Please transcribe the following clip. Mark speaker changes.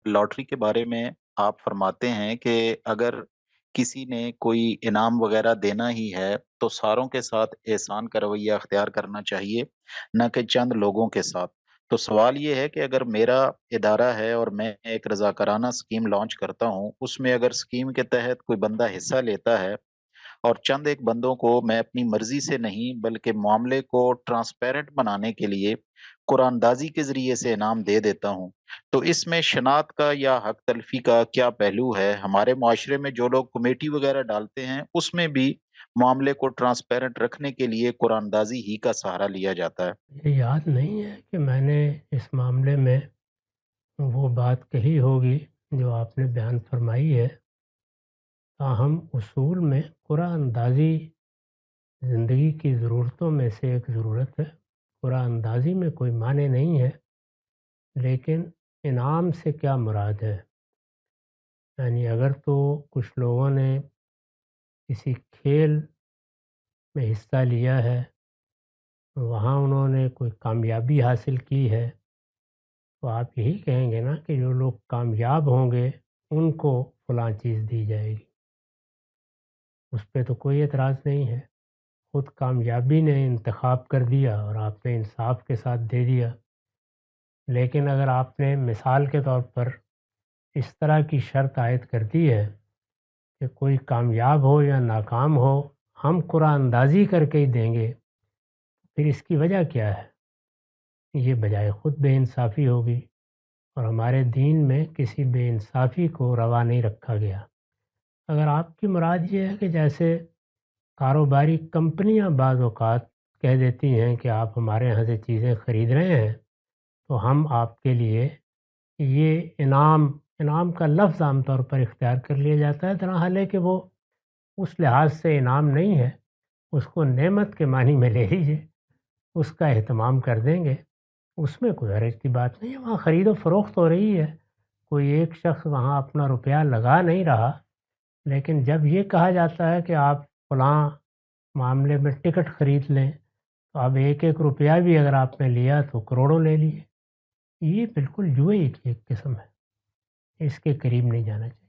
Speaker 1: Lottery के बारे में आप फरमाते हैं कि अगर किसी ने कोई इनाम वगैरह देना ही है, तो सारों के साथ एहसान का रवैया अख्तियार करना चाहिए, ना कि चंद लोगों के साथ। तो सवाल ये है कि अगर मेरा इदारा है और मैं एक रज़ाकाराना स्कीम लॉन्च करता हूँ, उसमें अगर स्कीम के तहत कोई बंदा हिस्सा लेता है और चंद एक बंदों को मैं अपनी मर्जी से नहीं बल्कि मामले को ट्रांसपेरेंट बनाने के लिए कुरानदाजी के जरिए से इनाम दे देता हूँ, तो इसमें शनात का या हक तलफी का क्या पहलू है? हमारे मुआशरे में जो लोग कमेटी वगैरह डालते हैं, उसमें भी मामले को ट्रांसपेरेंट रखने के लिए कुरानदाजी ही का सहारा लिया जाता है।
Speaker 2: मुझे याद नहीं है कि मैंने इस मामले में वो बात कही होगी जो आपने बयान फरमाई है। ताहम उसूल में कुरानंदाज़ी ज़िंदगी की ज़रूरतों में से एक ज़रूरत है। कुरानंदाज़ी में कोई माने नहीं है, लेकिन इनाम से क्या मुराद है? यानी अगर तो कुछ लोगों ने किसी खेल में हिस्सा लिया है, वहाँ उन्होंने कोई कामयाबी हासिल की है, तो आप यही कहेंगे ना कि जो लोग कामयाब होंगे, उनको फ़लाँ चीज़ दी जाएगी। उस पे तो कोई एतराज़ नहीं है। खुद कामयाबी ने इंतख़ाब कर दिया और आपने इंसाफ़ के साथ दे दिया। लेकिन अगर आपने मिसाल के तौर पर इस तरह की शर्त आयद कर दी है कि कोई कामयाब हो या नाकाम हो, हम कुरानंदाज़ी करके ही देंगे, फिर इसकी वजह क्या है? ये बजाय ख़ुद बेइंसाफ़ी होगी और हमारे दीन में किसी बेइंसाफ़ी को रवा नहीं रखा गया। अगर आपकी मुराद ये है कि जैसे कारोबारी कंपनियां बाज़ औक़ात कह देती हैं कि आप हमारे यहाँ से चीज़ें ख़रीद रहे हैं, तो हम आपके लिए ये इनाम इनाम का लफ्ज़ आम तौर पर इख्तियार कर लिया जाता है, दरहाल है कि वो उस लिहाज से इनाम नहीं है, उसको नेमत के मानी में ले लीजिए, उसका एहतमाम कर देंगे, उसमें कोई हर्ज की बात नहीं है। वहाँ ख़रीद व फ़रोख्त हो रही है, कोई एक शख़्स वहाँ अपना रुपया लगा नहीं रहा। लेकिन जब ये कहा जाता है कि आप फ़लाँ मामले में टिकट खरीद लें, तो अब एक-एक रुपया भी अगर आपने लिया तो करोड़ों ले लिए। ये बिल्कुल जुए की एक किस्म है, इसके करीब नहीं जाना चाहिए।